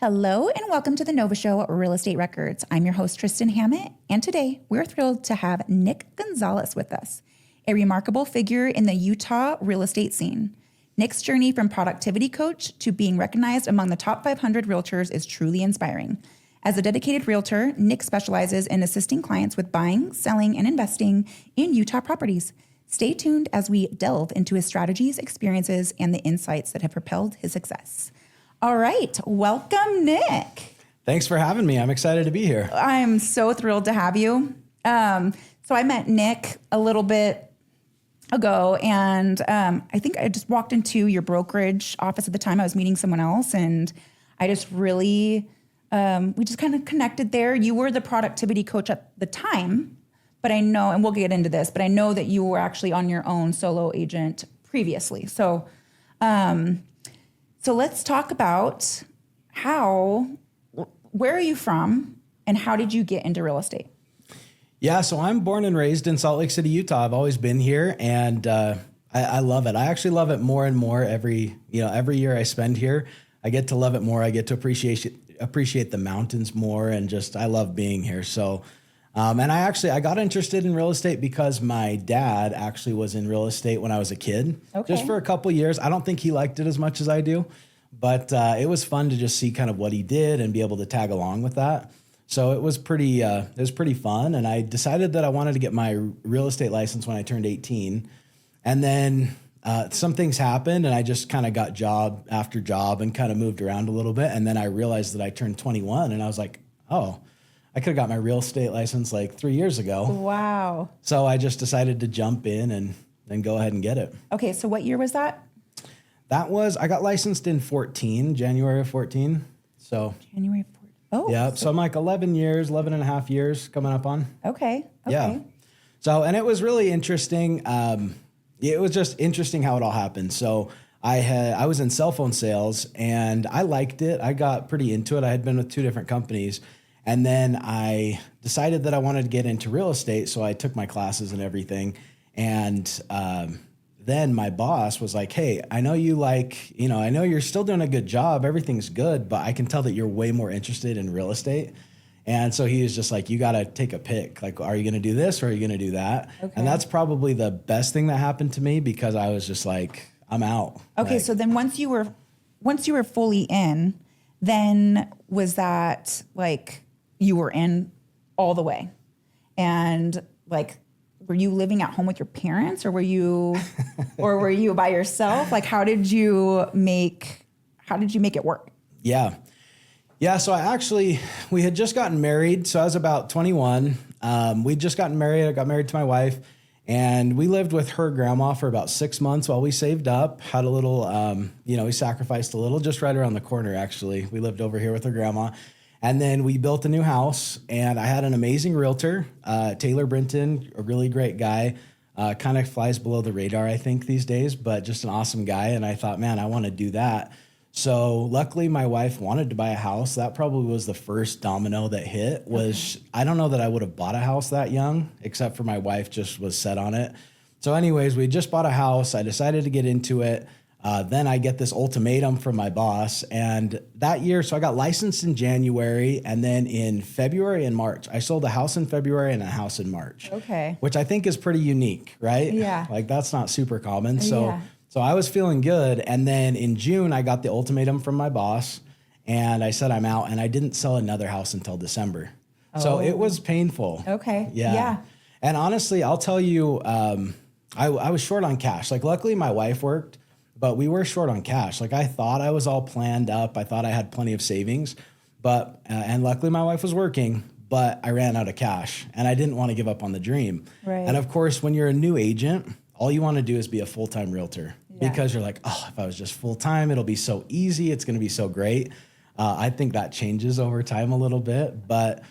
Hello and welcome to the Nova Show Real Estate Records. I'm your host, Tristan Hammett, and today we're thrilled to have Nick Gonzalez with us, a remarkable figure in the Utah real estate scene. Nick's journey from productivity coach to being recognized among the top 500 realtors is truly inspiring. As a dedicated realtor, Nick specializes in assisting clients with buying, selling, and investing in Utah properties. Stay tuned as we delve into his strategies, experiences, and the insights that have propelled his success. All right. Welcome, Nick. Thanks for having me. I'm excited to be here. I'm so thrilled to have you. So I met Nick a little bit ago, and I think I just walked into your brokerage office at the time. I was meeting someone else, and I just really, we just kind of connected there. You were the productivity coach at the time, but I know, and we'll get into this, but I know that you were actually on your own solo agent previously. So let's talk about where are you from and how did you get into real estate? Yeah, so I'm born and raised in Salt Lake City, Utah. I've always been here, and I love it. I actually love it more and more every year I spend here. I get to love it more. I get to appreciate the mountains more, and just I love being here. So, and I got interested in real estate because my dad actually was in real estate when I was a kid, just for a couple years. I don't think he liked it as much as I do, but it was fun to just see kind of what he did and be able to tag along with that. So it was pretty fun. And I decided that I wanted to get my real estate license when I turned 18. And then some things happened and I just kind of got job after job and kind of moved around a little bit. And then I realized that I turned 21 and I was like, oh, I could have got my real estate license like 3 years ago. Wow. So I just decided to jump in and then go ahead and get it. Okay. So what year was that? I got licensed in January of 14. So January 14. Oh. Yeah. So I'm like 11 and a half years coming up on. Okay. Yeah. So, and it was really interesting. It was just interesting how it all happened. So I was in cell phone sales and I liked it. I got pretty into it. I had been with 2 different companies. And then I decided that I wanted to get into real estate. So I took my classes and everything. And then my boss was like, hey, I know I know you're still doing a good job. Everything's good, but I can tell that you're way more interested in real estate. And so he was just like, you got to take a pick. Like, are you going to do this or are you going to do that? Okay. And that's probably the best thing that happened to me because I was just like, I'm out. Okay. So then once you were fully in, then was that like, you were in all the way, and like, were you living at home with your parents, or were you by yourself? Like, how did you make it work? Yeah. So we had just gotten married. So I was about 21. We'd just gotten married. I got married to my wife, and we lived with her grandma for about 6 months while we saved up, had a little, we sacrificed a little just right around the corner. Actually, we lived over here with her grandma. And then we built a new house, and I had an amazing realtor, Taylor Brinton, a really great guy, kind of flies below the radar, I think, these days, but just an awesome guy. And I thought, man, I want to do that. So luckily, my wife wanted to buy a house. That probably was the first domino that hit. I don't know that I would have bought a house that young, except for my wife just was set on it. So anyways, we just bought a house. I decided to get into it. Then I get this ultimatum from my boss, and that year, so I got licensed in January, and then in February and March, I sold a house in February and a house in March. Okay. Which I think is pretty unique, right? Yeah. Like that's not super common. So I was feeling good. And then in June, I got the ultimatum from my boss, and I said I'm out, and I didn't sell another house until December. Oh. So it was painful. Okay. Yeah. And honestly, I'll tell you, I was short on cash. Like luckily my wife worked, but we were short on cash. Like I thought I was all planned up. I thought I had plenty of savings, but, and luckily my wife was working, but I ran out of cash and I didn't want to give up on the dream. Right. And of course, when you're a new agent, all you want to do is be a full-time realtor because you're like, oh, if I was just full-time, it'll be so easy. It's going to be so great. I think that changes over time a little bit, but,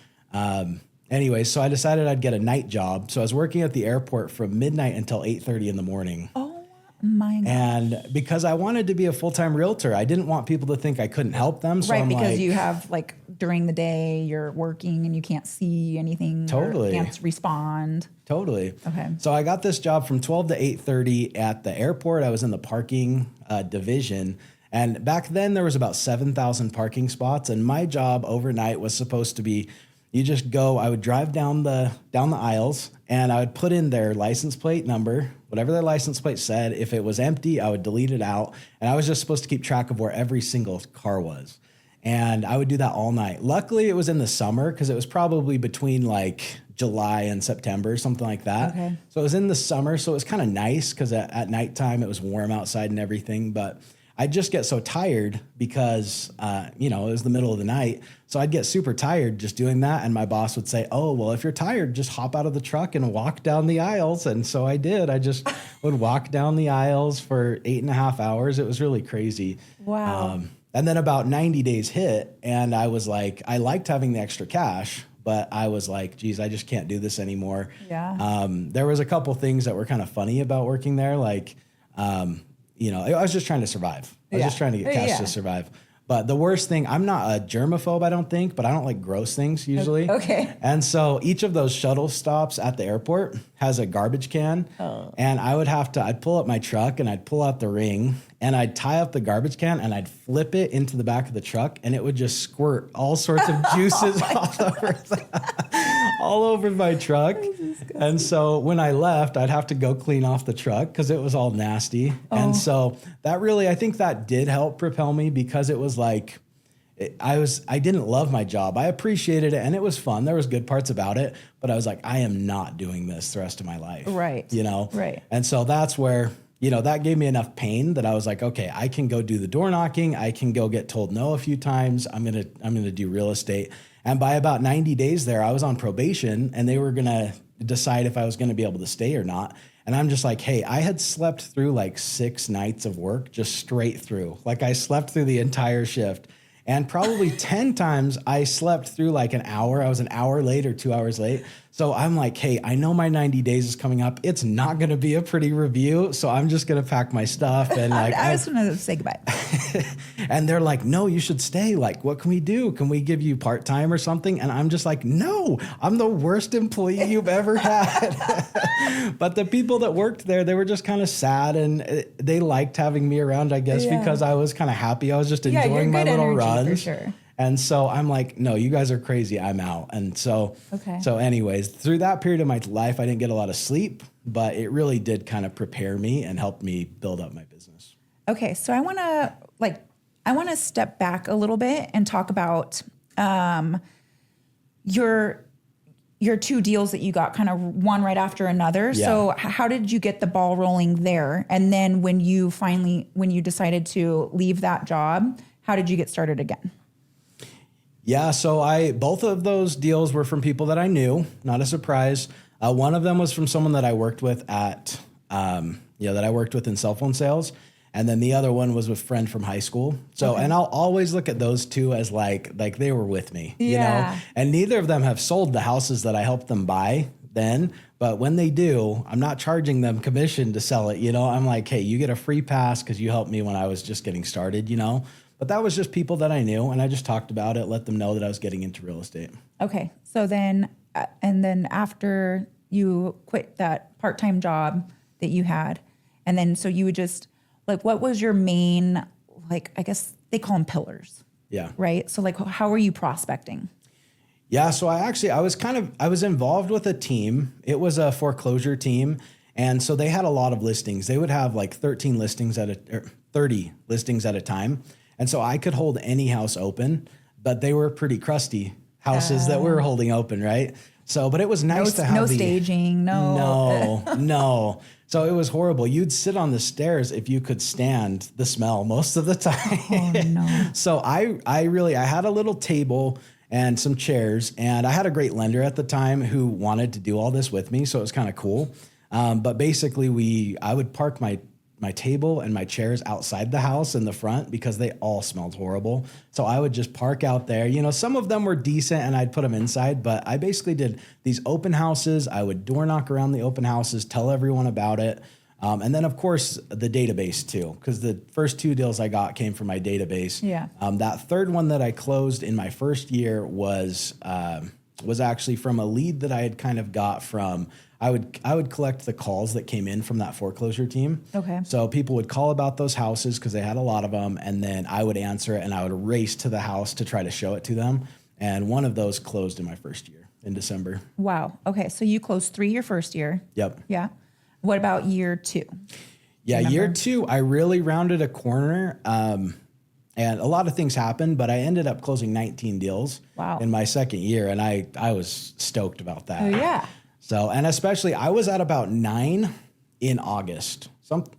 anyway, so I decided I'd get a night job. So I was working at the airport from midnight until 8:30 in the morning. Oh. My gosh. And because I wanted to be a full-time realtor, I didn't want people to think I couldn't help them. So right, because you have like during the day you're working and you can't see anything. Totally. Or can't respond. Totally. Okay. So I got this job from 12 to 8:30 at the airport. I was in the parking division. And back then there was about 7,000 parking spots. And my job overnight was supposed to be, you just go, I would drive down the aisles and I would put in their license plate number, whatever their license plate said. If it was empty, I would delete it out. And I was just supposed to keep track of where every single car was. And I would do that all night. Luckily, it was in the summer because it was probably between like July and September, something like that. Okay. So it was in the summer. So it was kind of nice because at nighttime it was warm outside and everything. But I'd just get so tired because, it was the middle of the night. So I'd get super tired just doing that. And my boss would say, oh, well, if you're tired, just hop out of the truck and walk down the aisles. And so I did. I just would walk down the aisles for 8.5 hours. It was really crazy. Wow. And then about 90 days hit, and I was like, I liked having the extra cash, but I was like, geez, I just can't do this anymore. Yeah. There was a couple things that were kind of funny about working there. Like, I was just trying to survive. I was just trying to get cash to survive. But the worst thing, I'm not a germaphobe, I don't think, but I don't like gross things usually. Okay. And so each of those shuttle stops at the airport has a garbage can. Oh. And I'd pull up my truck and I'd pull out the ring and I'd tie up the garbage can and I'd flip it into the back of the truck and it would just squirt all sorts of juices all over my truck. And so when I left, I'd have to go clean off the truck because it was all nasty. Oh. And so I think that did help propel me because it was like, I didn't love my job. I appreciated it and it was fun. There was good parts about it, but I was like, I am not doing this the rest of my life. Right. Right. And so that's where, that gave me enough pain that I was like, okay, I can go do the door knocking. I can go get told no a few times. I'm going to do real estate. And by about 90 days there, I was on probation and they were going to decide if I was going to be able to stay or not. And I'm just like, hey, I had slept through like 6 nights of work, just straight through. Like I slept through the entire shift. And probably 10 times I slept through like an hour. I was an hour late or 2 hours late. So I'm like, hey, I know my 90 days is coming up. It's not going to be a pretty review. So I'm just going to pack my stuff. And like, I just want to say goodbye. And they're like, no, you should stay. Like, what can we do? Can we give you part-time or something? And I'm just like, no, I'm the worst employee you've ever had. But the people that worked there, they were just kind of sad and they liked having me around, I guess, because I was kind of happy. I was just enjoying my little runs. For sure. And so I'm like, no, you guys are crazy. I'm out. And so anyways, through that period of my life, I didn't get a lot of sleep, but it really did kind of prepare me and help me build up my business. Okay. So I want to step back a little bit and talk about your 2 deals that you got kind of one right after another. Yeah. So how did you get the ball rolling there? And then when you decided to leave that job, how did you get started again? Yeah, so both of those deals were from people that I knew, not a surprise. One of them was from someone that I worked with that I worked with in cell phone sales. And then the other one was with a friend from high school. So, and I'll always look at those 2 as like they were with me, you know, and neither of them have sold the houses that I helped them buy then. But when they do, I'm not charging them commission to sell it. I'm like, hey, you get a free pass because you helped me when I was just getting started, But that was just people that I knew, and I just talked about it, let them know that I was getting into real estate. Okay. So then, and then after you quit that part-time job that you had, and then so you would just, like, what was your main, like, I guess they call them pillars. Yeah. Right? So, like, how were you prospecting? Yeah, so I was involved with a team. It was a foreclosure team, and so they had a lot of listings. They would have like 30 listings at a time. And so I could hold any house open, but they were pretty crusty houses that we were holding open, right? So, but it was nice to have staging, no. So it was horrible. You'd sit on the stairs if you could stand the smell most of the time. Oh, no. So I had a little table and some chairs, and I had a great lender at the time who wanted to do all this with me. So it was kind of cool. But basically I would park my table and my chairs outside the house in the front because they all smelled horrible. So I would just park out there. Some of them were decent and I'd put them inside, but I basically did these open houses. I would door knock around the open houses, tell everyone about it. And then, of course, the database too, because the first 2 deals I got came from my database. Yeah. That third one that I closed in my first year was was actually from a lead that I had kind of got from, I would collect the calls that came in from that foreclosure team. Okay. So people would call about those houses because they had a lot of them, and then I would answer it, and I would race to the house to try to show it to them. And one of those closed in my first year in December. Wow. Okay. So you closed 3 your first year. Yep. Yeah. What about year 2? Yeah, year 2, I really rounded a corner. And a lot of things happened, but I ended up closing 19 deals in my second year. And I was stoked about that. Oh, yeah. So, and especially I was at about 9 in August,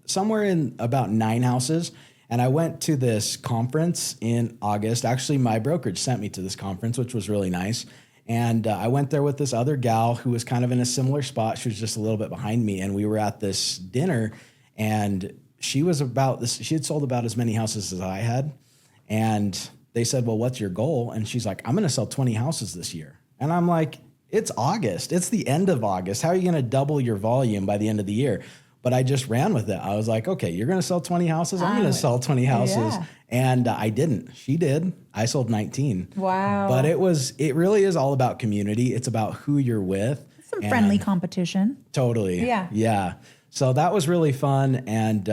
somewhere in about 9 houses. And I went to this conference in August. Actually, my brokerage sent me to this conference, which was really nice. And I went there with this other gal who was kind of in a similar spot. She was just a little bit behind me. And we were at this dinner, and she had sold about as many houses as I had. And they said, well, what's your goal? And she's like, I'm going to sell 20 houses this year. And I'm like, it's August. It's the end of August. How are you going to double your volume by the end of the year? But I just ran with it. I was like, okay, you're going to sell 20 houses. I'm going to sell 20 houses. Yeah. And I didn't. She did. I sold 19. Wow. But it really is all about community. It's about who you're with. Some friendly competition. Totally. Yeah. Yeah. So that was really fun. And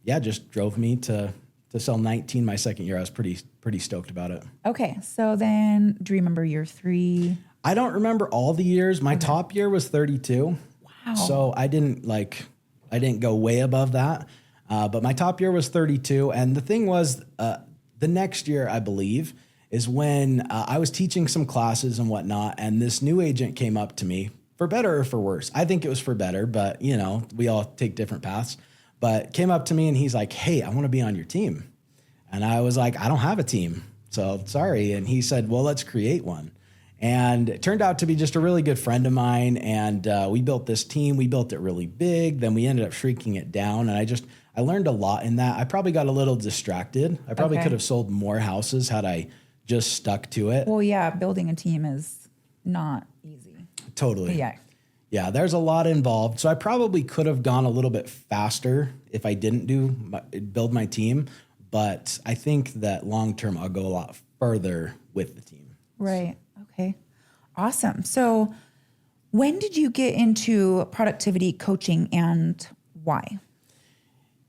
just drove me to sell 19 my second year. I was pretty stoked about it. Okay. So then do you remember year 3? I don't remember all the years. My top year was 32. Wow. So I didn't go way above that. But my top year was 32. And the thing was, the next year, I believe, is when I was teaching some classes and whatnot. And this new agent came up to me, for better or for worse. I think it was for better, but we all take different paths. But came up to me and he's like, hey, I want to be on your team. And I was like, I don't have a team, so sorry. And he said, well, let's create one. And it turned out to be just a really good friend of mine. And we built this team. We built it really big. Then we ended up shrinking it down. And I learned a lot in that. I probably got a little distracted. I probably could have sold more houses had I just stuck to it. Well, yeah, building a team is not easy. Totally. Yeah. Yeah, there's a lot involved. So I probably could have gone a little bit faster if I didn't build my team. But I think that long term, I'll go a lot further with the team. Right. Okay. Awesome. So when did you get into productivity coaching and why?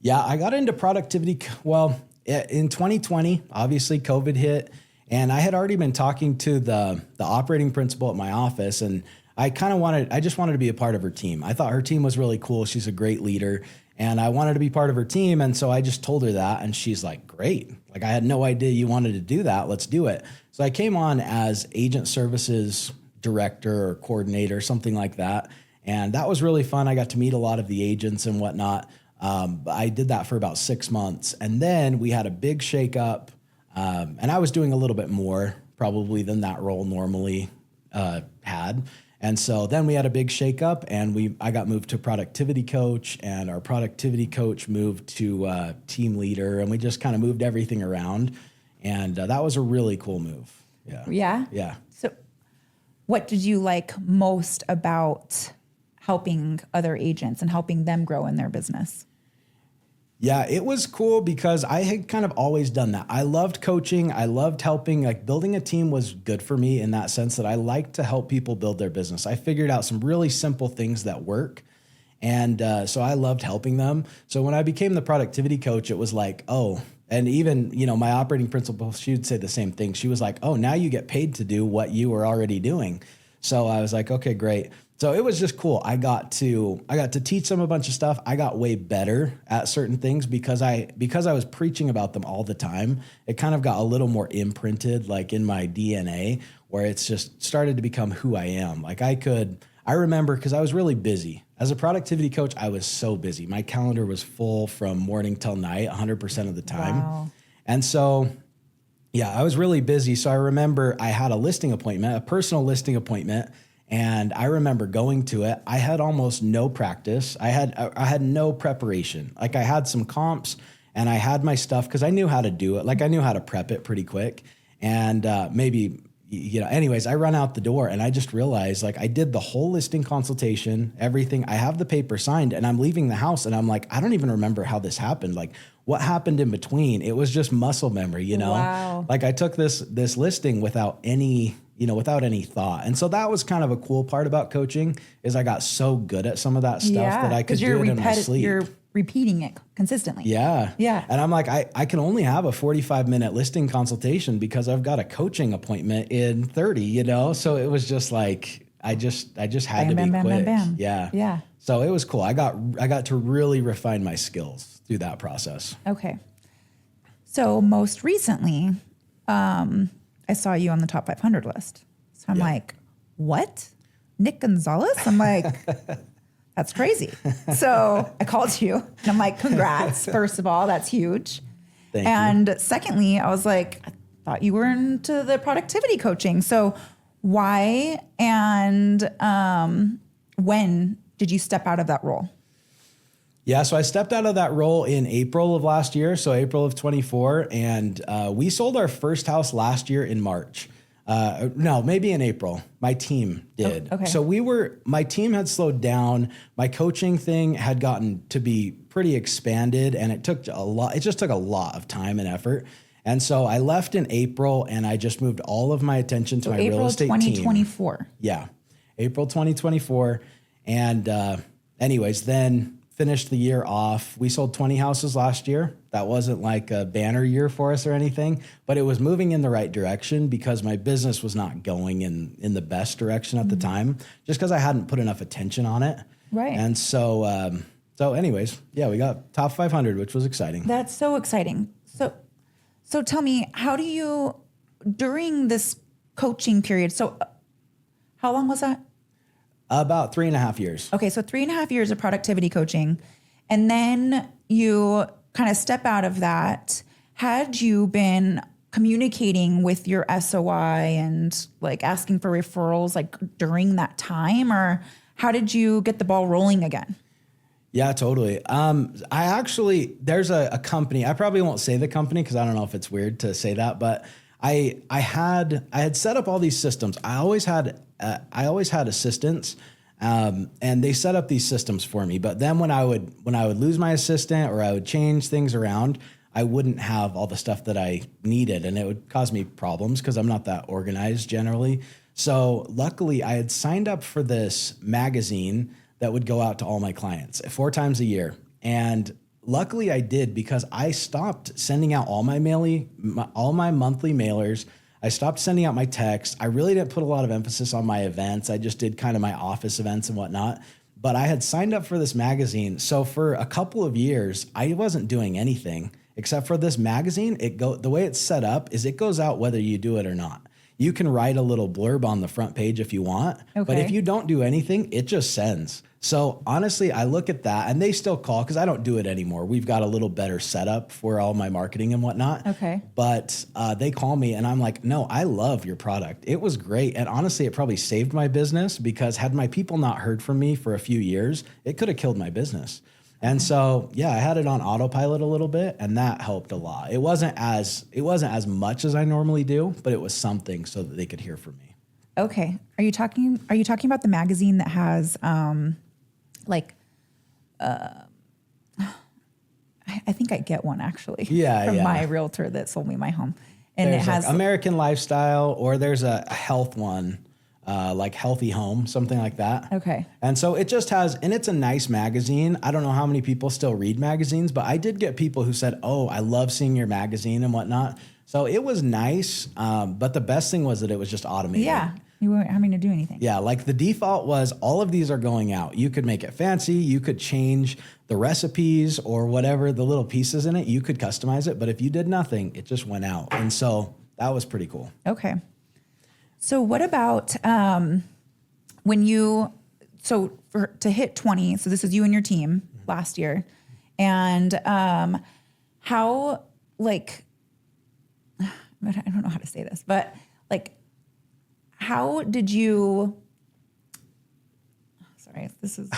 Yeah, I got into productivity. Well, in 2020, obviously COVID hit, and I had already been talking to the operating principal at my office, and I just wanted to be a part of her team. I thought her team was really cool. She's a great leader, and I wanted to be part of her team. And so I just told her that, and she's like, great. Like, I had no idea you wanted to do that. Let's do it. So I came on as agent services director or coordinator, something like that. And that was really fun. I got to meet a lot of the agents and whatnot. I did that for about 6 months. And then we had a big shakeup. And I was doing a little bit more probably than that role normally had. And so then we had a big shakeup, and I got moved to productivity coach, and our productivity coach moved to team leader, and we just kind of moved everything around. And that was a really cool move. Yeah. Yeah? Yeah. So what did you like most about helping other agents and helping them grow in their business? Yeah, it was cool because I had kind of always done that. I loved coaching. I loved helping. Like, building a team was good for me in that sense that I like to help people build their business. I figured out some really simple things that work. And so I loved helping them. So when I became the productivity coach, it was like, oh, and even, my operating principal, she would say the same thing. She was like, oh, now you get paid to do what you were already doing. So I was like, okay, great. So it was just cool. I got to teach them a bunch of stuff. I got way better at certain things because I was preaching about them all the time. It kind of got a little more imprinted, like in my DNA, where it's just started to become who I am. Like, I remember, because I was really busy. As a productivity coach, I was so busy. My calendar was full from morning till night, 100% of the time. Wow. And so, yeah, I was really busy. So I remember I had a personal listing appointment. And I remember going to it. I had almost no practice. I had no preparation. Like, I had some comps and I had my stuff because I knew how to do it. Like, I knew how to prep it pretty quick. And anyways, I run out the door and I just realized, like, I did the whole listing consultation, everything. I have the paper signed and I'm leaving the house and I'm like, I don't even remember how this happened. Like, what happened in between? It was just muscle memory, Wow. Like, I took this listing without any without any thought. And so that was kind of a cool part about coaching is I got so good at some of that stuff that I could do it in my sleep. You're repeating it consistently. Yeah. Yeah. And I'm like, I can only have a 45-minute listing consultation because I've got a coaching appointment in 30, So it was just like, I just had to be quick. Bam. Yeah. Yeah. So it was cool. I got to really refine my skills through that process. Okay. So most recently, I saw you on the top 500 list. So I'm like, what? Nick Gonzalez? I'm like, that's crazy. So I called you and I'm like, congrats. First of all, that's huge. Thank you. And secondly, I was like, I thought you were into the productivity coaching. So why and when did you step out of that role? Yeah, so I stepped out of that role in April of last year, so April of 24, and we sold our first house last year in March. No, maybe in April. My team did. Okay. So my team had slowed down. My coaching thing had gotten to be pretty expanded, and it just took a lot of time and effort. And so I left in April, and I just moved all of my attention to my real estate team. April 2024. Yeah, April 2024. And anyways, then finished the year off. We sold 20 houses last year. That wasn't like a banner year for us or anything, but it was moving in the right direction because my business was not going in the best direction at the time, just because I hadn't put enough attention on it. Right. And so, anyways, yeah, we got top 500, which was exciting. That's so exciting. So tell me, how do you, during this coaching period, so how long was that? About 3.5 years. Okay, so 3.5 years of productivity coaching. And then you kind of step out of that. Had you been communicating with your SOI and like asking for referrals like during that time, or how did you get the ball rolling again? Yeah, totally. There's a company, I probably won't say the company because I don't know if it's weird to say that, but I had set up all these systems. I always had assistants, and they set up these systems for me. But then when I would lose my assistant or I would change things around, I wouldn't have all the stuff that I needed, and it would cause me problems because I'm not that organized generally. So luckily, I had signed up for this magazine that would go out to all my clients 4 times a year, and luckily I did because I stopped sending out all my monthly mailers. I stopped sending out my texts. I really didn't put a lot of emphasis on my events. I just did kind of my office events and whatnot. But I had signed up for this magazine. So for a couple of years, I wasn't doing anything except for this magazine. The way it's set up is it goes out whether you do it or not. You can write a little blurb on the front page if you want, but if you don't do anything, it just sends. So honestly, I look at that, and they still call because I don't do it anymore. We've got a little better setup for all my marketing and whatnot. Okay. But they call me and I'm like, no, I love your product. It was great. And honestly, it probably saved my business because had my people not heard from me for a few years, it could have killed my business. And so, yeah, I had it on autopilot a little bit, and that helped a lot. It wasn't as much as I normally do, but it was something so that they could hear from me. Okay. Are you talking about the magazine that has I think I get one actually. Yeah, from my realtor that sold me my home. And there's it has like American Lifestyle, or there's a health one, like Healthy Home, something like that. Okay. And so it just has, and it's a nice magazine. I don't know how many people still read magazines, but I did get people who said, oh, I love seeing your magazine and whatnot. So it was nice. But the best thing was that it was just automated. Yeah. You weren't having to do anything. Yeah, like the default was all of these are going out. You could make it fancy. You could change the recipes or whatever, the little pieces in it. You could customize it. But if you did nothing, it just went out. And so that was pretty cool. Okay. So what about to hit 20, so this is you and your team last year. And how, like, I don't know how to say this, but like, how did you, sorry,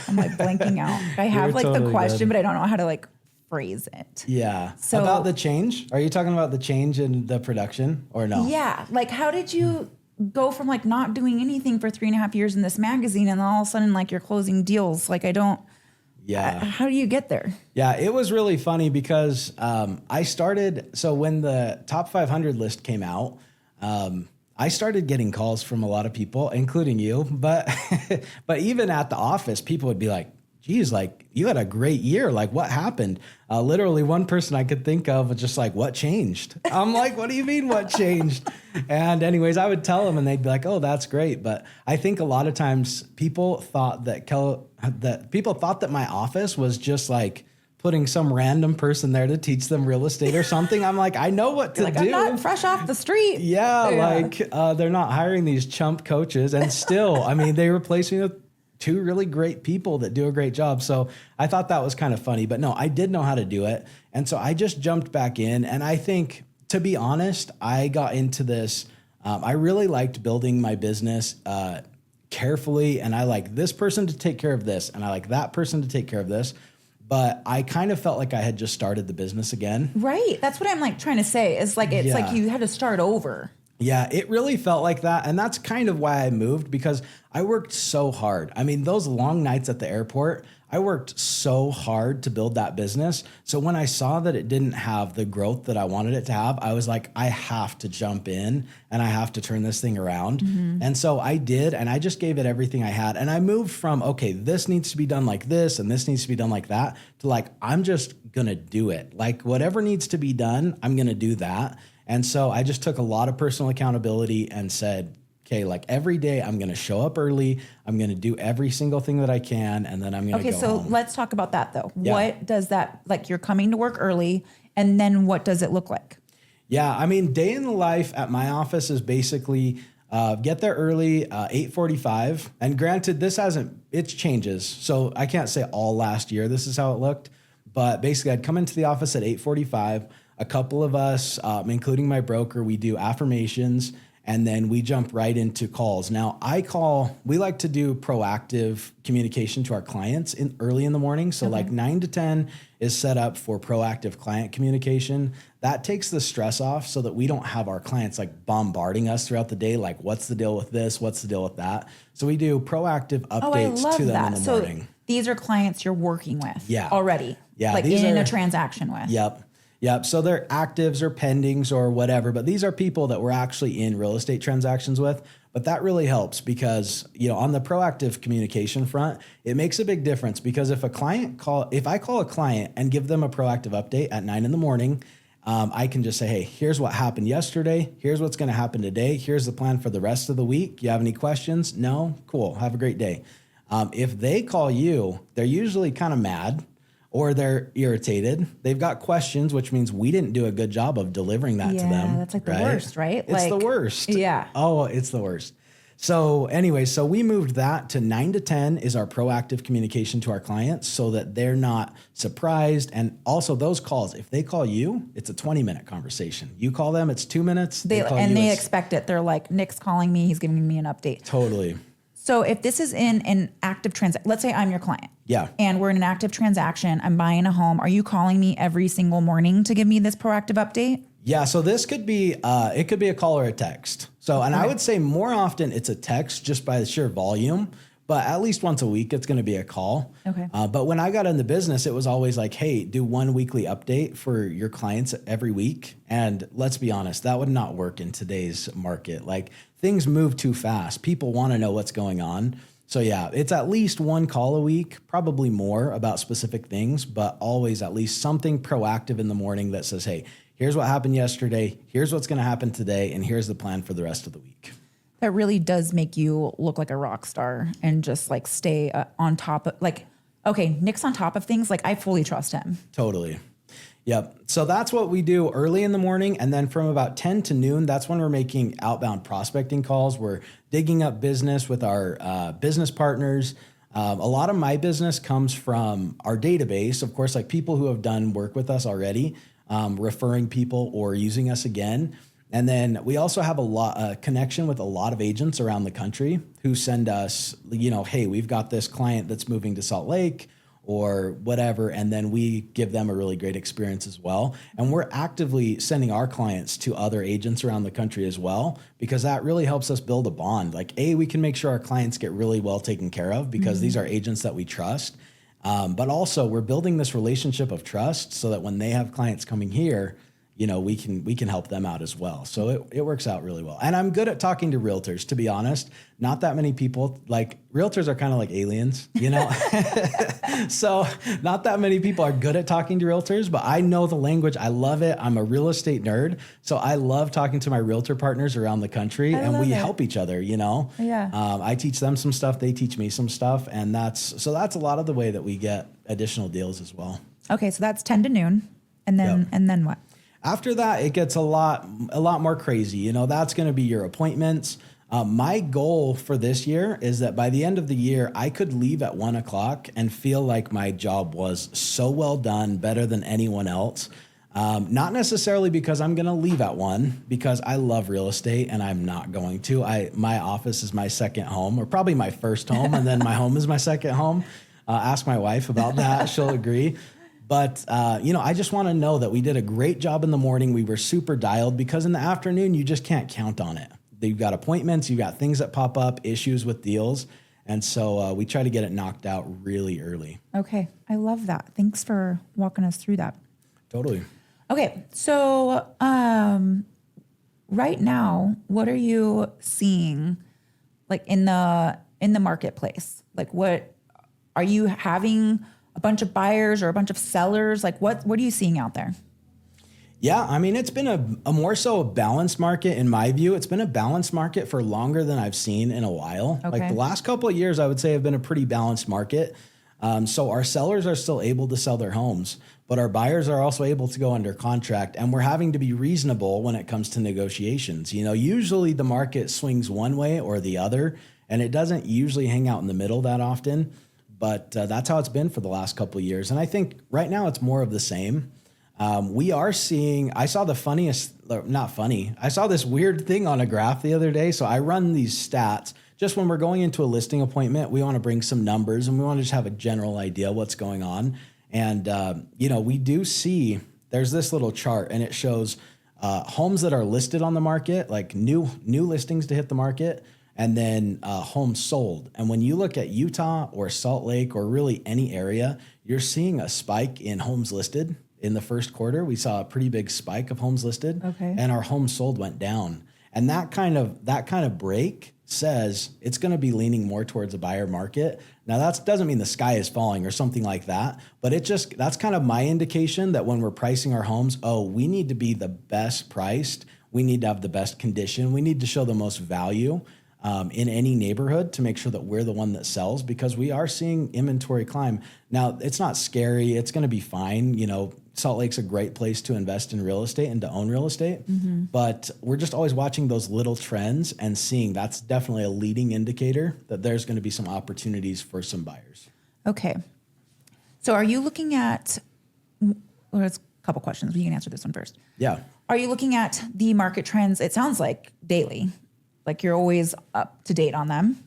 I'm like blanking out. I have like totally the question, but I don't know how to like phrase it. Yeah. So about the change? Are you talking about the change in the production or no? Yeah. Like how did you go from like not doing anything for 3.5 years in this magazine and then all of a sudden like you're closing deals? Like how do you get there? Yeah, it was really funny because I started, so when the top 500 list came out, I started getting calls from a lot of people, including you, but but even at the office, people would be like, geez, like you had a great year. Like what happened? Literally one person I could think of was just like, what changed? I'm like, what do you mean what changed? And anyways, I would tell them and they'd be like, oh, that's great. But I think a lot of times people thought that my office was just like putting some random person there to teach them real estate or something. I'm like, I know what to like, do. I'm not fresh off the street. Yeah. Like they're not hiring these chump coaches. And still, I mean, they replaced me with two really great people that do a great job. So I thought that was kind of funny, but no, I did know how to do it. And so I just jumped back in. And I think, to be honest, I got into this. I really liked building my business carefully. And I like this person to take care of this. And I like that person to take care of this. But I kind of felt like I had just started the business again. Right. That's what I'm like trying to say is like, it's like you had to start over. Yeah, it really felt like that. And that's kind of why I moved, because I worked so hard. I mean, those long nights at the airport, I worked so hard to build that business. So when I saw that it didn't have the growth that I wanted it to have, I was like, I have to jump in and I have to turn this thing around. Mm-hmm. And so I did, and I just gave it everything I had. And I moved from, okay, this needs to be done like this and this needs to be done like that, to like, I'm just going to do it. Like whatever needs to be done, I'm going to do that. And so I just took a lot of personal accountability and said, okay, like every day I'm going to show up early. I'm going to do every single thing that I can. And then I'm going to go home. Let's talk about that though. Yeah. What does that, like you're coming to work early and then what does it look like? Yeah. I mean, day in the life at my office is basically get there early, 8:45. And granted, it changes. So I can't say all last year, this is how it looked. But basically I'd come into the office at 8:45. A couple of us, including my broker, we do affirmations and then we jump right into calls. Now we like to do proactive communication to our clients early in the morning. So like 9 to 10 is set up for proactive client communication. That takes the stress off so that we don't have our clients like bombarding us throughout the day. Like what's the deal with this? What's the deal with that? So we do proactive updates to them in the morning. So these are clients you're working with already. Yeah. Like in a transaction with. Yep. So they're actives or pendings or whatever, but these are people that we're actually in real estate transactions with. But that really helps because, on the proactive communication front, it makes a big difference because if I call a client and give them a proactive update at 9 a.m, I can just say, hey, here's what happened yesterday. Here's what's going to happen today. Here's the plan for the rest of the week. You have any questions? No? Cool. Have a great day. If they call you, they're usually kind of mad. Or they're irritated. They've got questions, which means we didn't do a good job of delivering that to them. Yeah, that's like the worst, right? It's the worst. Yeah. Oh, it's the worst. So anyway, so we moved that to 9 to 10 is our proactive communication to our clients so that they're not surprised. And also those calls, if they call you, it's a 20-minute conversation. You call them, it's 2 minutes. They expect it. They're like, Nick's calling me. He's giving me an update. Totally. So if this is in an active transaction, let's say I'm your client. Yeah. And we're in an active transaction. I'm buying a home. Are you calling me every single morning to give me this proactive update? Yeah. So this could be, it could be a call or a text. So, and I would say more often it's a text just by the sheer volume, but at least once a week, it's going to be a call. Okay. But when I got in the business, it was always like, hey, do one weekly update for your clients every week. And let's be honest, that would not work in today's market. Like things move too fast. People want to know what's going on. So yeah, it's at least one call a week, probably more about specific things, but always at least something proactive in the morning that says, hey, here's what happened yesterday. Here's what's going to happen today. And here's the plan for the rest of the week. That really does make you look like a rock star and just like stay on top of like, okay, Nick's on top of things. Like I fully trust him. Totally. Yep. So that's what we do early in the morning. And then from about 10 to noon, that's when we're making outbound prospecting calls. We're digging up business with our business partners. A lot of my business comes from our database, of course, like people who have done work with us already, referring people or using us again. And then we also have a connection with a lot of agents around the country who send us, hey, we've got this client that's moving to Salt Lake or whatever. And then we give them a really great experience as well. And we're actively sending our clients to other agents around the country as well, because that really helps us build a bond. Like, we can make sure our clients get really well taken care of because these are agents that we trust. But also we're building this relationship of trust so that when they have clients coming here, we can help them out as well. So it works out really well. And I'm good at talking to realtors, to be honest. Not that many people, like realtors are kind of like aliens, So not that many people are good at talking to realtors, but I know the language. I love it. I'm a real estate nerd. So I love talking to my realtor partners around the country, and we help each other, Yeah. I teach them some stuff. They teach me some stuff. And that's a lot of the way that we get additional deals as well. Okay. So that's 10 to noon. And then what? After that, it gets a lot more crazy. That's going to be your appointments. My goal for this year is that by the end of the year, I could leave at 1:00 and feel like my job was so well done, better than anyone else. Not necessarily because I'm going to leave at 1, because I love real estate and I'm not going to. My office is my second home, or probably my first home, and then my home is my second home. Ask my wife about that. She'll agree. But, I just want to know that we did a great job in the morning. We were super dialed, because in the afternoon, you just can't count on it. You've got appointments, you've got things that pop up, issues with deals. And so we try to get it knocked out really early. Okay. I love that. Thanks for walking us through that. Totally. Okay. So right now, what are you seeing like in the marketplace? Like, what are you having? A bunch of buyers or a bunch of sellers? Like what are you seeing out there? Yeah, I mean, it's been a more so a balanced market in my view. It's been a balanced market for longer than I've seen in a while. Okay. Like the last couple of years, I would say have been a pretty balanced market. So our sellers are still able to sell their homes, but our buyers are also able to go under contract, and we're having to be reasonable when it comes to negotiations. Usually the market swings one way or the other, and it doesn't usually hang out in the middle that often. But that's how it's been for the last couple of years. And I think right now it's more of the same. We are seeing, I saw I saw this weird thing on a graph the other day. So I run these stats just when we're going into a listing appointment. We want to bring some numbers and we want to just have a general idea what's going on. And, we do see there's this little chart, and it shows homes that are listed on the market, like new listings to hit the market, and then homes sold. And when you look at Utah or Salt Lake or really any area, you're seeing a spike in homes listed. In the first quarter, we saw a pretty big spike of homes listed, okay, and our homes sold went down. And that kind of break says it's going to be leaning more towards a buyer market. Now that doesn't mean the sky is falling or something like that, but that's kind of my indication that when we're pricing our homes, we need to be the best priced. We need to have the best condition. We need to show the most value in any neighborhood to make sure that we're the one that sells, because we are seeing inventory climb. Now, it's not scary. It's going to be fine. Salt Lake's a great place to invest in real estate and to own real estate. Mm-hmm. But we're just always watching those little trends and seeing that's definitely a leading indicator that there's going to be some opportunities for some buyers. Okay. So are you looking at, there's a couple questions. You can answer this one first. Yeah. Are you looking at the market trends? It sounds like daily. Like you're always up to date on them.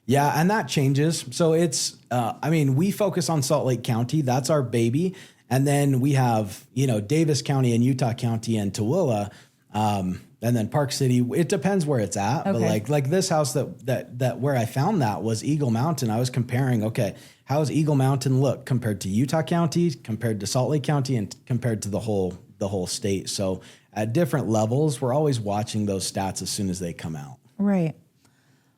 Yeah, and that changes. So it's, we focus on Salt Lake County. That's our baby. And then we have, Davis County and Utah County and Tooele, and then Park City. It depends where it's at. Okay. But like this house that where I found that was Eagle Mountain. I was comparing, okay, how does Eagle Mountain look compared to Utah County, compared to Salt Lake County, and compared to the whole state? So at different levels, we're always watching those stats as soon as they come out. Right.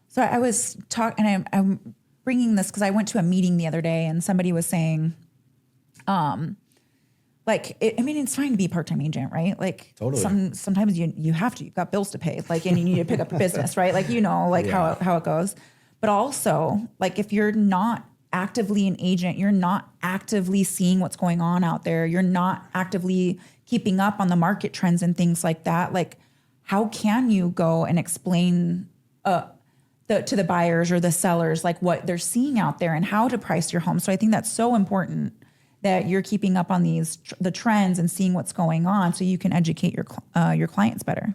So I was talking, and I'm bringing this because I went to a meeting the other day, and somebody was saying, it's fine to be a part-time agent, right? Like totally. Sometimes you have to, you've got bills to pay, and you need to pick up a business, right? Yeah. how it goes. But also, if you're not actively an agent, you're not actively seeing what's going on out there, you're not actively keeping up on the market trends and things like that. How can you go and explain to the buyers or the sellers, what they're seeing out there and how to price your home? So I think that's so important that you're keeping up on the trends and seeing what's going on so you can educate your clients better.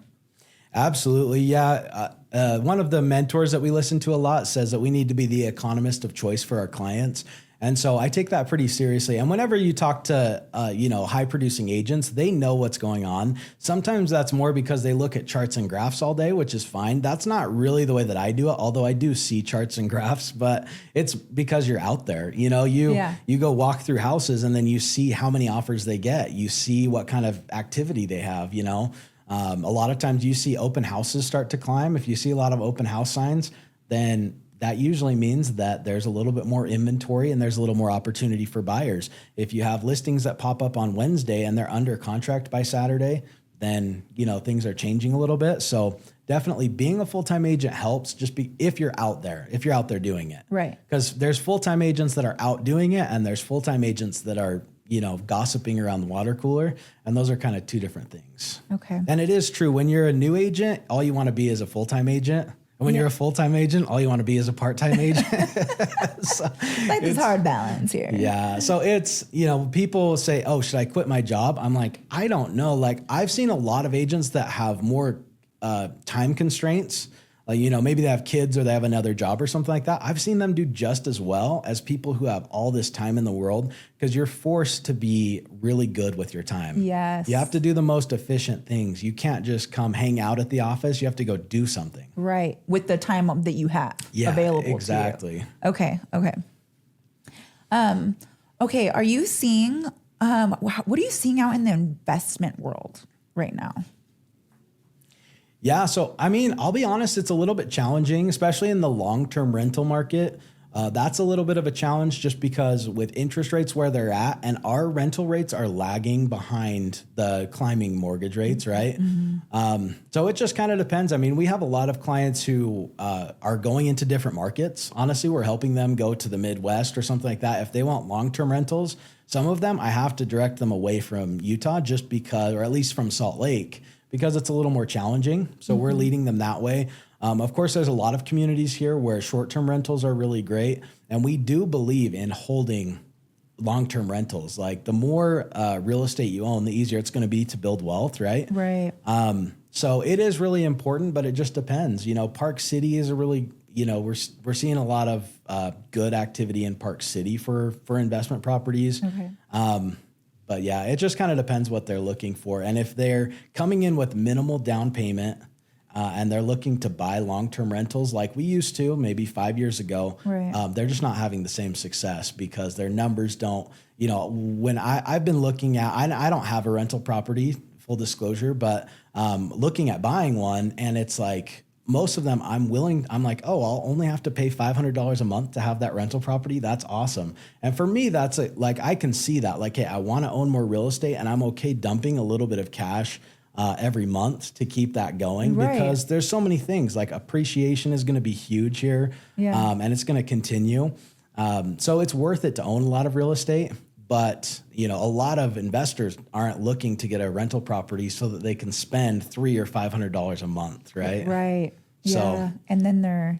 Absolutely. Yeah. One of the mentors that we listen to a lot says that we need to be the economist of choice for our clients. And so I take that pretty seriously. And whenever you talk to, high producing agents, they know what's going on. Sometimes that's more because they look at charts and graphs all day, which is fine. That's not really the way that I do it, although I do see charts and graphs, but it's because you're out there. You go walk through houses and then you see how many offers they get. You see what kind of activity they have, A lot of times you see open houses start to climb. If you see a lot of open house signs, then that usually means that there's a little bit more inventory and there's a little more opportunity for buyers. If you have listings that pop up on Wednesday and they're under contract by Saturday, then, things are changing a little bit. So definitely being a full-time agent helps if you're out there doing it. Right. Because there's full-time agents that are out doing it and there's full-time agents that are, gossiping around the water cooler. And those are kind of two different things. Okay. And it is true. When you're a new agent, all you want to be is a full-time agent. When you're a full-time agent, all you want to be is a part-time agent. This hard balance here. Yeah. So it's, people say, oh, should I quit my job? I'm like, I don't know. Like I've seen a lot of agents that have more time constraints. Maybe they have kids or they have another job or something like that. I've seen them do just as well as people who have all this time in the world because you're forced to be really good with your time. Yes. You have to do the most efficient things. You can't just come hang out at the office. You have to go do something. Right. With the time that you have available exactly. to you. Okay. Okay. Are you seeing, what are you seeing out in the investment world right now? Yeah. So, I'll be honest, it's a little bit challenging, especially in the long-term rental market. That's a little bit of a challenge just because with interest rates where they're at and our rental rates are lagging behind the climbing mortgage rates, right? Mm-hmm. So it just kind of depends. We have a lot of clients who are going into different markets. Honestly, we're helping them go to the Midwest or something like that. If they want long-term rentals, some of them, I have to direct them away from Utah just because, or at least from Salt Lake, because it's a little more challenging. So we're leading them that way. Of course, there's a lot of communities here where short-term rentals are really great. And we do believe in holding long-term rentals. Like the more real estate you own, the easier it's going to be to build wealth, right? Right. So it is really important, but it just depends. Park City is a really, we're seeing a lot of good activity in Park City for investment properties. Okay. But yeah, it just kind of depends what they're looking for. And if they're coming in with minimal down payment and they're looking to buy long-term rentals like we used to maybe 5 years ago, right. They're just not having the same success because their numbers don't, when I've been looking at, I don't have a rental property, full disclosure, but looking at buying one and it's like, most of them I'm like, oh, I'll only have to pay $500 a month to have that rental property. That's awesome. And for me, that's I can see that like, hey, I want to own more real estate and I'm okay dumping a little bit of cash every month to keep that going because there's so many things like appreciation is going to be huge here and it's going to continue. So it's worth it to own a lot of real estate. But, a lot of investors aren't looking to get a rental property so that they can spend $300 or $500 a month, right? Right. So, yeah. And then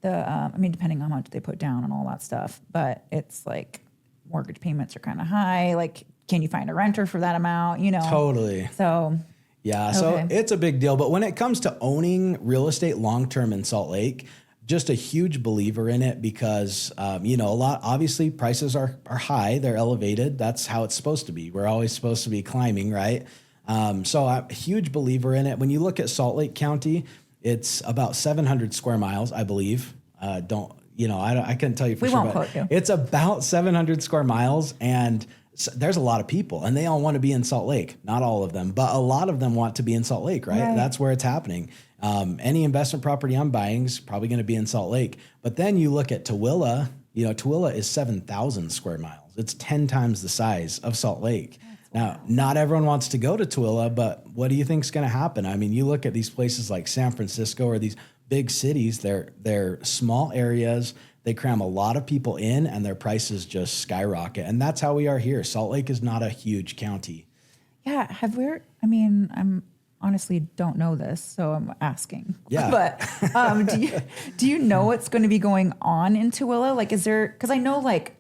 depending on how much they put down and all that stuff, but it's like mortgage payments are kind of high. Like, can you find a renter for that amount? Totally. So. Yeah. So it's a big deal. But when it comes to owning real estate long-term in Salt Lake, just a huge believer in it because, obviously prices are high, they're elevated. That's how it's supposed to be. We're always supposed to be climbing, right? So I'm a huge believer in it. When you look at Salt Lake County, it's about 700 square miles, I believe. I couldn't tell you for sure. We won't quote you. It's about 700 square miles and there's a lot of people and they all want to be in Salt Lake. Not all of them, but a lot of them want to be in Salt Lake, right? That's where it's happening. Any investment property I'm buying is probably going to be in Salt Lake. But then you look at Tooele, Tooele is 7,000 square miles. It's 10 times the size of Salt Lake. Now, not everyone wants to go to Tooele, but what do you think is going to happen? You look at these places like San Francisco or these big cities, they're small areas. They cram a lot of people in and their prices just skyrocket. And that's how we are here. Salt Lake is not a huge county. Yeah. I'm honestly don't know this, so I'm asking. Yeah. But do you know what's going to be going on in Tooele? Like, is there, because I know like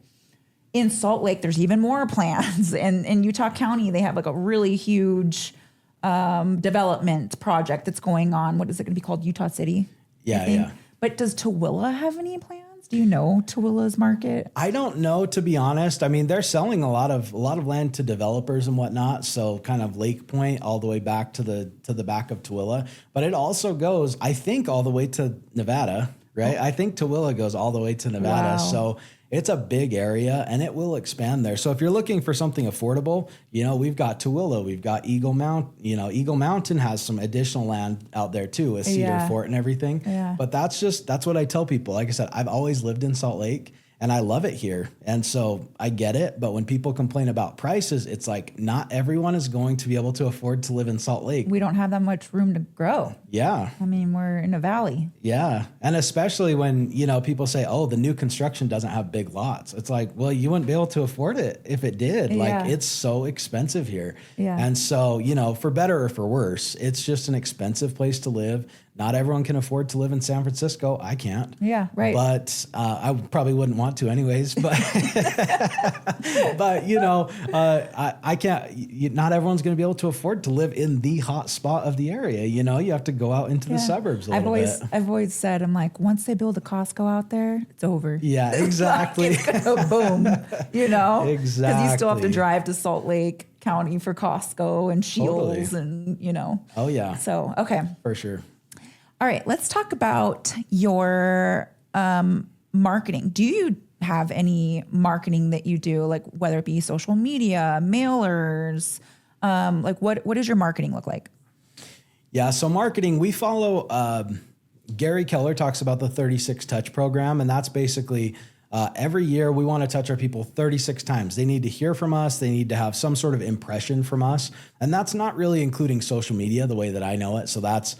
in Salt Lake, there's even more plans. And in Utah County, they have like a really huge development project that's going on. What is it going to be called? Utah City? Yeah. But does Tooele have any plans Do you know Tooele's market? I don't know, to be honest. I mean, they're selling a lot of land to developers and whatnot. So kind of Lake Point all the way back to the back of Tooele. But it also goes, I think, all the way to Nevada, right? I think Tooele goes all the way to Nevada. Wow. So it's a big area and it will expand there. So if you're looking for something affordable, we've got Tooele, we've got Eagle Mount. Eagle Mountain has some additional land out there too, with Cedar Fort and everything. Yeah. But that's what I tell people. Like I said, I've always lived in Salt Lake and I love it here. And so I get it. But when people complain about prices, it's like not everyone is going to be able to afford to live in Salt Lake. We don't have that much room to grow. Yeah. I mean, we're in a valley. Yeah. And especially when, people say, oh, the new construction doesn't have big lots. It's like, well, you wouldn't be able to afford it if it did. Yeah. Like, it's so expensive here. Yeah. And so, for better or for worse, it's just an expensive place to live. Not everyone can afford to live in San Francisco. I can't. Yeah, right. But I probably wouldn't want to anyways. But I can't. Not everyone's going to be able to afford to live in the hot spot of the area. You have to go out into the suburbs a little bit. I've always said, I'm like, once they build a Costco out there, it's over. Yeah, exactly. It's gonna boom. Exactly. Because you still have to drive to Salt Lake County for Costco and Shields and Oh yeah. So okay. For sure. All right, let's talk about your marketing. Do you have any marketing that you do, like whether it be social media, mailers? Like what does your marketing look like? Yeah, so marketing, we follow, Gary Keller talks about the 36 touch program, and that's basically every year we want to touch our people 36 times. They need to hear from us. They need to have some sort of impression from us. And that's not really including social media the way that I know it. So that's,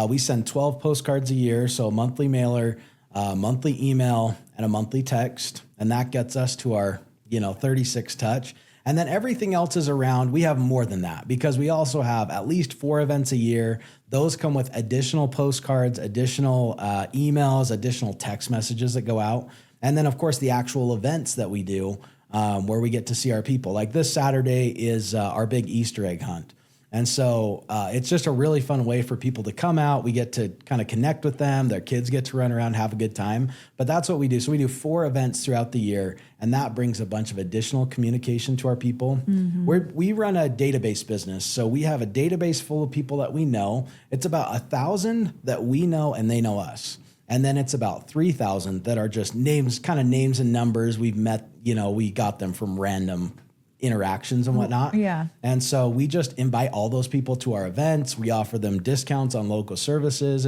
we send 12 postcards a year. So a monthly mailer, monthly email, and a monthly text. And that gets us to our, 36 touch. And then everything else is around. We have more than that because we also have at least 4 events a year. Those come with additional postcards, additional emails, additional text messages that go out. And then, of course, the actual events that we do where we get to see our people. Like this Saturday is our big Easter egg hunt. And so it's just a really fun way for people to come out. We get to kind of connect with them. Their kids get to run around, have a good time. But that's what we do. So we do 4 events throughout the year, and that brings a bunch of additional communication to our people. Mm-hmm. We run a database business. So we have a database full of people that we know. It's about 1,000 that we know and they know us. And then it's about 3,000 that are just names and numbers. We've met, we got them from random interactions and whatnot. Yeah. And so we just invite all those people to our events. We offer them discounts on local services.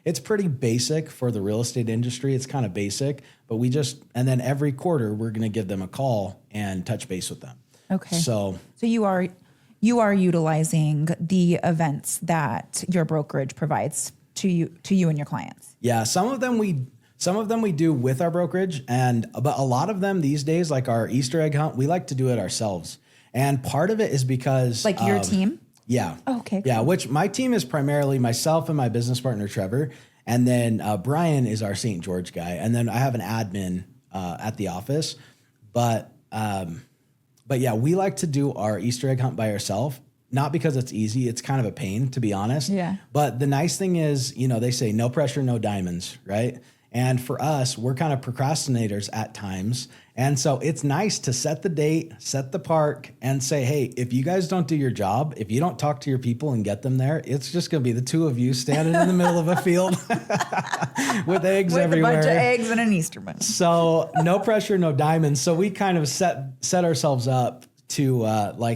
It's pretty basic for the real estate industry. It's kind of basic, but and then every quarter we're going to give them a call and touch base with them. Okay. So you are utilizing the events that your brokerage provides to you and your clients. Yeah. Some of them we do with our brokerage, but a lot of them these days, like our Easter egg hunt, we like to do it ourselves. And part of it is because like your team? Yeah. Oh, okay. Yeah. Which my team is primarily myself and my business partner, Trevor. And then Brian is our St. George guy. And then I have an admin at the office. But yeah, we like to do our Easter egg hunt by ourselves. Not because it's easy. It's kind of a pain, to be honest. Yeah. But the nice thing is, they say no pressure, no diamonds, right? And for us, we're kind of procrastinators at times. And so it's nice to set the date, set the park, and say, hey, if you guys don't do your job, if you don't talk to your people and get them there, it's just going to be the 2 of you standing in the middle of a field with eggs everywhere. With a bunch of eggs and an Easter bunny. So no pressure, no diamonds. So we kind of set ourselves up to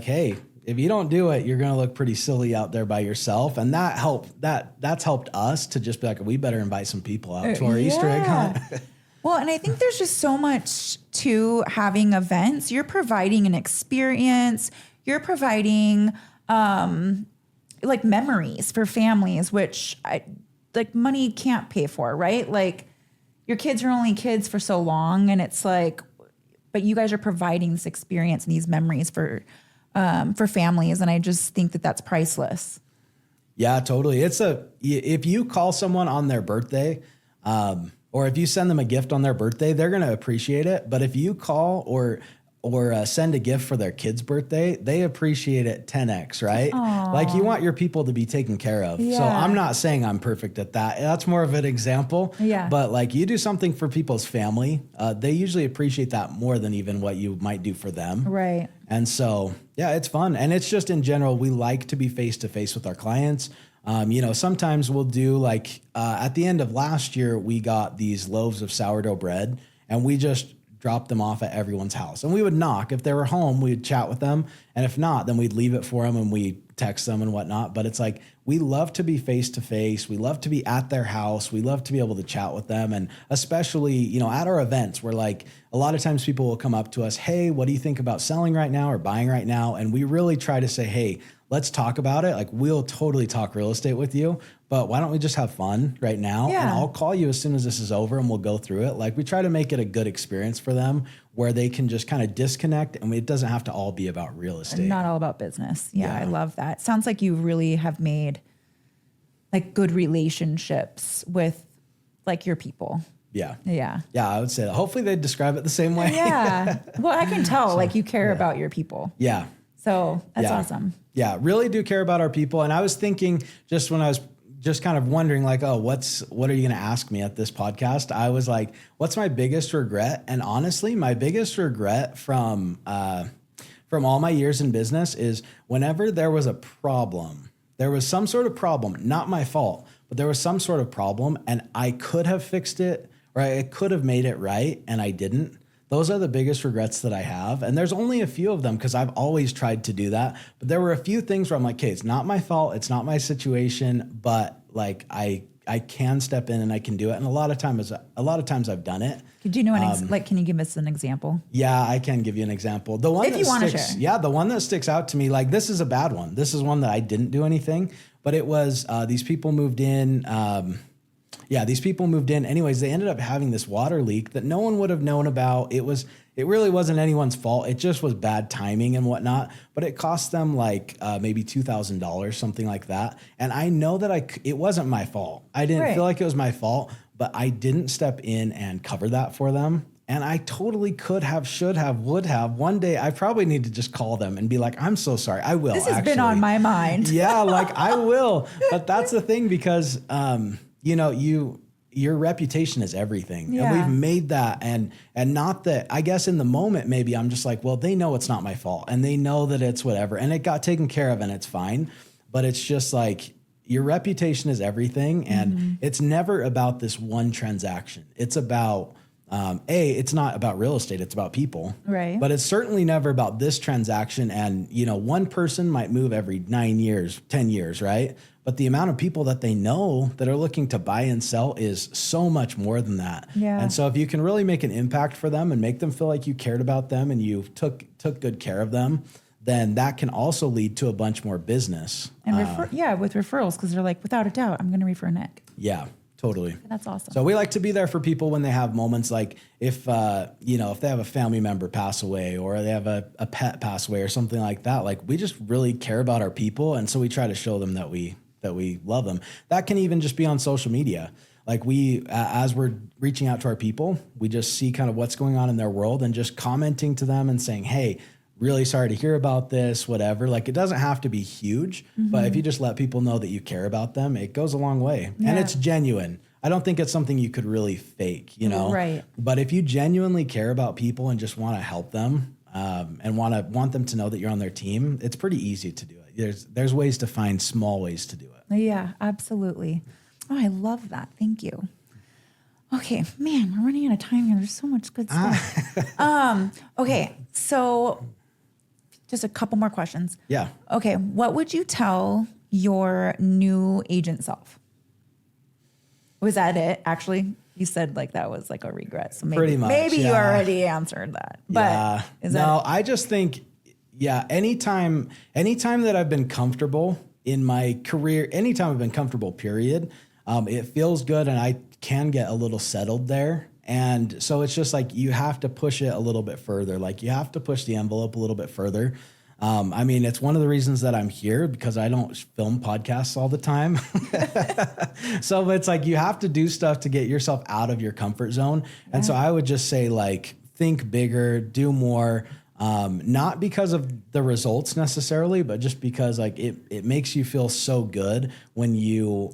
hey, if you don't do it, you're going to look pretty silly out there by yourself. And that's helped us to just be like, we better invite some people out to our Easter egg hunt. Well, and I think there's just so much to having events. You're providing an experience. You're providing like memories for families, which money can't pay for, right? Like your kids are only kids for so long, and it's like, but you guys are providing this experience and these memories for families. And I just think that that's priceless. Yeah, totally. If you call someone on their birthday, or if you send them a gift on their birthday, they're going to appreciate it. But if you call or send a gift for their kid's birthday, they appreciate it 10x, right? Like you want your people to be taken care of. Yeah. So I'm not saying I'm perfect at that. That's more of an example. Yeah. But like you do something for people's family, they usually appreciate that more than even what you might do for them. Right. And so, yeah, it's fun. And it's just in general, we like to be face to face with our clients. Sometimes we'll do like at the end of last year, we got these loaves of sourdough bread and we just drop them off at everyone's house. And we would knock. If they were home, we'd chat with them. And if not, then we'd leave it for them and we text them and whatnot. But it's like, we love to be face to face. We love to be at their house. We love to be able to chat with them. And especially, at our events where like a lot of times people will come up to us, hey, what do you think about selling right now or buying right now? And we really try to say, hey, let's talk about it. Like we'll totally talk real estate with you, but why don't we just have fun right now? Yeah. And I'll call you as soon as this is over and we'll go through it. Like we try to make it a good experience for them where they can just kind of disconnect and it doesn't have to all be about real estate. Not all about business. Yeah, I love that. Sounds like you really have made like good relationships with like your people. Yeah. Yeah. Yeah, I would say that. Hopefully they describe it the same way. Yeah. Well, I can tell like you care about your people. Yeah. So that's awesome. Yeah, really do care about our people. And I was thinking just when I was just kind of wondering like, oh, what are you going to ask me at this podcast? I was like, what's my biggest regret? And honestly, my biggest regret from all my years in business is whenever there was a problem, there was some sort of problem, not my fault, but there was some sort of problem and I could have fixed it or I could have made it right and I didn't. Those are the biggest regrets that I have. And there's only a few of them because I've always tried to do that. But there were a few things where I'm like, okay, it's not my fault. It's not my situation, but like I can step in and I can do it. And a lot of times I've done it. Do you know can you give us an example? Yeah, I can give you an example. The one if you want to share. Yeah, the one that sticks out to me, like this is a bad one. This is one that I didn't do anything, but it was these people moved in. These people moved in. Anyways, they ended up having this water leak that no one would have known about. It really wasn't anyone's fault. It just was bad timing and whatnot. But it cost them like maybe $2,000, something like that. And I know that it wasn't my fault. I didn't feel like it was my fault, but I didn't step in and cover that for them. And I totally could have, should have, would have. One day I probably need to just call them and be like, I'm so sorry. I will. This has been on my mind. Yeah, like I will. But that's the thing because your reputation is everything. Yeah. And we've made that and not that I guess in the moment, maybe I'm just like, well, they know it's not my fault and they know that it's whatever and it got taken care of and it's fine. But it's just like your reputation is everything. And it's never about this one transaction. It's about, it's not about real estate. It's about people. Right. But it's certainly never about this transaction. And, one person might move every 9 years, 10 years, right? But the amount of people that they know that are looking to buy and sell is so much more than that. Yeah. And so if you can really make an impact for them and make them feel like you cared about them and you took good care of them, then that can also lead to a bunch more business. And with referrals, because they're like, without a doubt, I'm going to refer Nick. Yeah, totally. That's awesome. So we like to be there for people when they have moments like if they have a family member pass away or they have a pet pass away or something like that. Like we just really care about our people. And so we try to show them that we love them. That can even just be on social media. Like we, as we're reaching out to our people, we just see kind of what's going on in their world and just commenting to them and saying, hey, really sorry to hear about this, whatever. Like it doesn't have to be huge, but if you just let people know that you care about them, it goes a long way. Yeah. And it's genuine. I don't think it's something you could really fake, Right. But if you genuinely care about people and just want to help them and want them to know that you're on their team, it's pretty easy to do it. There's ways to find small ways to do it. Yeah, absolutely. Oh, I love that. Thank you. Okay, man, we're running out of time here. There's so much good stuff. Okay, so just a couple more questions. Yeah. Okay, what would you tell your new agent self? Was that it? Actually, you said like that was like a regret. So pretty much. Maybe you yeah. already answered that. But I just think, anytime that I've been comfortable in my career, anytime I've been comfortable, period, it feels good and I can get a little settled there. And so it's just like you have to push it a little bit further. Like you have to push the envelope a little bit further. It's one of the reasons that I'm here because I don't film podcasts all the time. So it's like you have to do stuff to get yourself out of your comfort zone. And so I would just say like think bigger, do more. Not because of the results necessarily, but just because like it makes you feel so good when you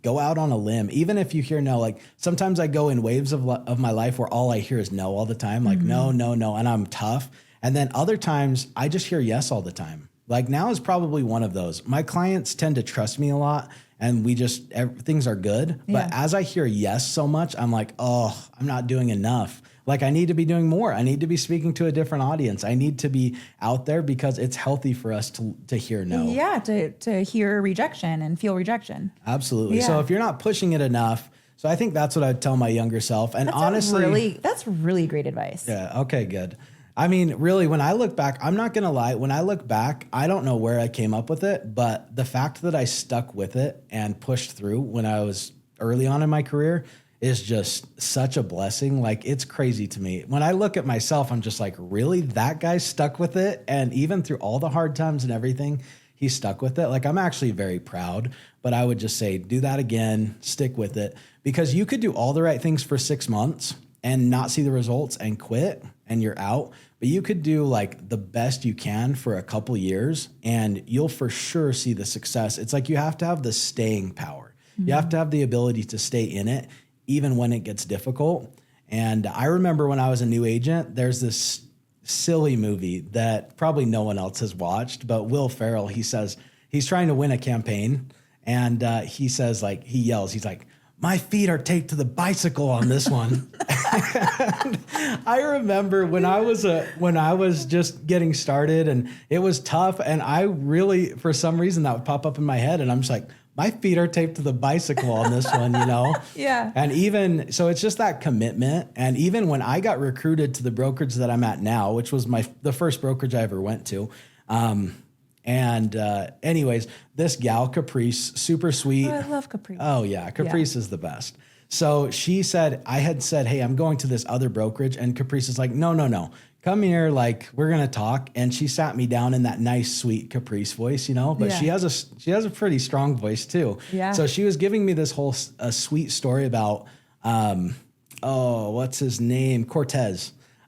go out on a limb. Even if you hear no, like sometimes I go in waves of my life where all I hear is no all the time, like no, no, no, and I'm tough. And then other times I just hear yes all the time. Like now is probably one of those. My clients tend to trust me a lot and things are good. Yeah. But as I hear yes so much, I'm like, oh, I'm not doing enough. Like I need to be doing more. I need to be speaking to a different audience. I need to be out there because it's healthy for us to hear no. Yeah, to hear rejection and feel rejection. Absolutely. Yeah. So if you're not pushing it enough, so I think that's what I'd tell my younger self. And That's really great advice. yeah, okay, good. I mean, really, when I look back, I'm not going to lie. When I look back, I don't know where I came up with it, but the fact that I stuck with it and pushed through when I was early on in my career is just such a blessing. Like, it's crazy to me. When I look at myself, I'm just like, really? That guy stuck with it? And even through all the hard times and everything, he stuck with it. Like, I'm actually very proud, but I would just say, do that again, stick with it. Because you could do all the right things for 6 months and not see the results and quit and you're out. But you could do like the best you can for a couple years and you'll for sure see the success. It's like you have to have the staying power. Mm-hmm. You have to have the ability to stay in it even when it gets difficult. And I remember when I was a new agent, there's this silly movie that probably no one else has watched, but Will Ferrell, he says he's trying to win a campaign and he says like, he yells, he's like, my feet are taped to the bicycle on this one. I remember when I was just getting started and it was tough. And I really, for some reason that would pop up in my head and I'm just like, my feet are taped to the bicycle on this one, you know? Yeah. And even, so it's just that commitment. And even when I got recruited to the brokerage that I'm at now, which was the first brokerage I ever went to, anyways, this gal, Caprice, super sweet. Oh, I love Caprice. Oh yeah. Caprice is the best. So I had said, hey, I'm going to this other brokerage. And Caprice is like, no, come here. Like, we're going to talk. And she sat me down in that nice, sweet Caprice voice, you know, but she has a pretty strong voice too. Yeah. So she was giving me this whole sweet story about, what's his name?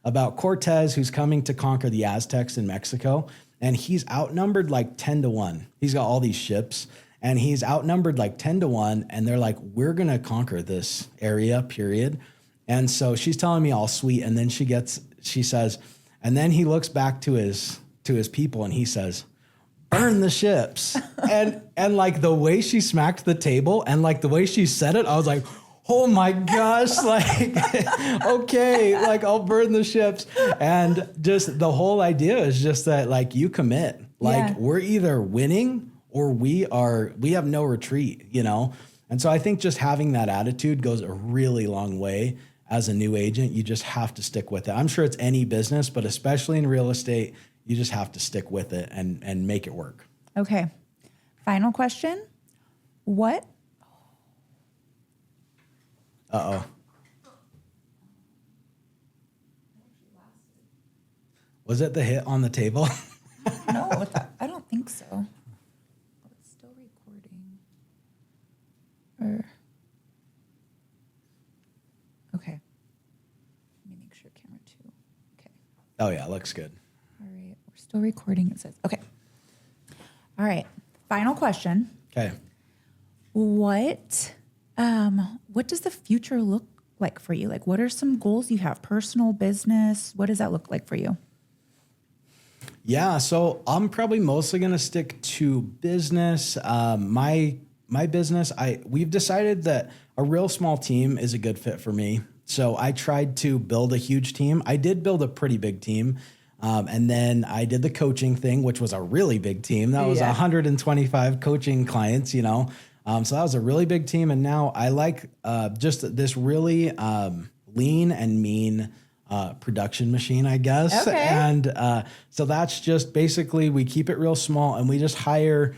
About Cortez, who's coming to conquer the Aztecs in Mexico. And he's outnumbered like 10-1. He's got all these ships and he's outnumbered like 10-1. And they're like, we're going to conquer this area, period. And so she's telling me all sweet. And then she says, and then he looks back to his people and he says, burn the ships. and like the way she smacked the table and like the way she said it, I was like, oh my gosh, like, okay, like I'll burn the ships. And just the whole idea is just that like you commit, like we're either winning or we have no retreat, you know? And so I think just having that attitude goes a really long way as a new agent. You just have to stick with it. I'm sure it's any business, but especially in real estate, you just have to stick with it and make it work. Okay. Final question. What? Uh-oh. Was it the hit on the table? No, I don't think so. Oh, it's still recording. Okay. Let me make sure camera 2. Okay. Oh yeah, looks good. All right. We're still recording, it says. Okay. All right. Final question. Okay. What does the future look like for you? Like, what are some goals you have? Personal, business? What does that look like for you? Yeah, so I'm probably mostly going to stick to business. My business, we've decided that a real small team is a good fit for me. So I tried to build a huge team. I did build a pretty big team. And then I did the coaching thing, which was a really big team. That was 125 coaching clients, you know. So that was a really big team. And now I like just this really lean and mean production machine, I guess. Okay. And so that's just basically we keep it real small and we just hire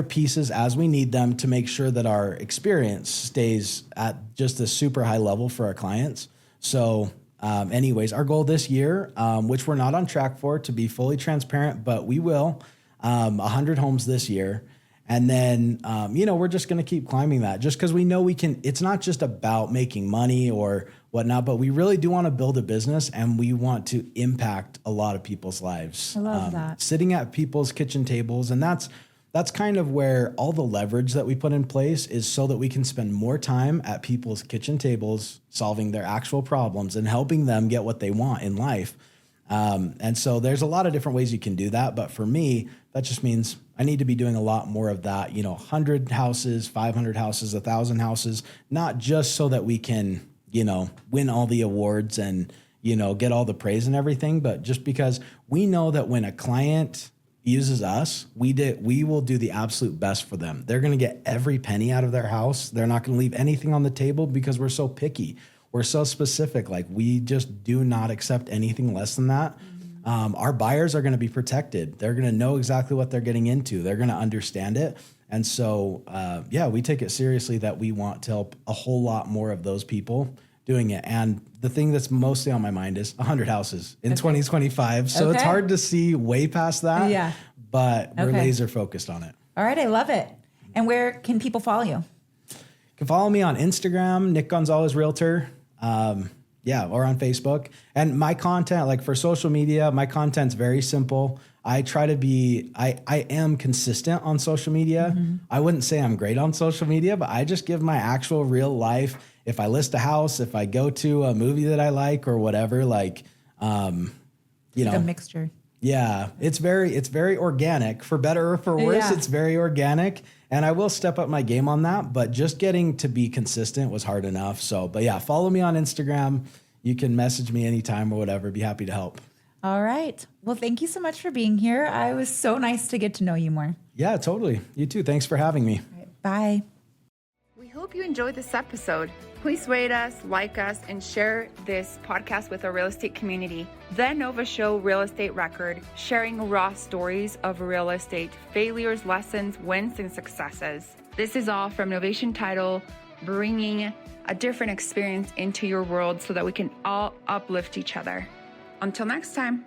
pieces as we need them to make sure that our experience stays at just a super high level for our clients. So anyways, our goal this year, which we're not on track for, to be fully transparent, but we will, 100 homes this year. And then, we're just going to keep climbing that just because we know we can. It's not just about making money or whatnot, but we really do want to build a business and we want to impact a lot of people's lives. I love that. Sitting at people's kitchen tables. And that's kind of where all the leverage that we put in place is so that we can spend more time at people's kitchen tables, solving their actual problems and helping them get what they want in life. And so there's a lot of different ways you can do that. But for me, that just means I need to be doing a lot more of that, 100 houses, 500 houses, 1,000 houses, not just so that we can, win all the awards and, get all the praise and everything, but just because we know that when a client uses us, we will do the absolute best for them. They're going to get every penny out of their house. They're not going to leave anything on the table because we're so picky. We're so specific. Like we just do not accept anything less than that. Our buyers are going to be protected. They're going to know exactly what they're getting into. They're going to understand it. And so, we take it seriously that we want to help a whole lot more of those people doing it. And the thing that's mostly on my mind is 100 houses in 2025. So it's hard to see way past that. Yeah. But we're laser focused on it. All right. I love it. And where can people follow you? You can follow me on Instagram, Nick Gonzalez Realtor. Or on Facebook. And my content, like for social media, my content's very simple. I try to be, I am consistent on social media. Mm-hmm. I wouldn't say I'm great on social media, but I just give my actual real life. If I list a house, if I go to a movie that I like or whatever, like a mixture. Yeah, it's very organic, for better or for worse. Yeah. It's very organic, and I will step up my game on that. But just getting to be consistent was hard enough. So, but yeah, follow me on Instagram. You can message me anytime or whatever. Be happy to help. All right. Well, thank you so much for being here. It was so nice to get to know you more. Yeah, totally. You too. Thanks for having me. All right, bye. We hope you enjoyed this episode. Please rate us, like us, and share this podcast with our real estate community. The Nova Show Real Estate Record, sharing raw stories of real estate, failures, lessons, wins, and successes. This is all from Novation Title, bringing a different experience into your world so that we can all uplift each other. Until next time.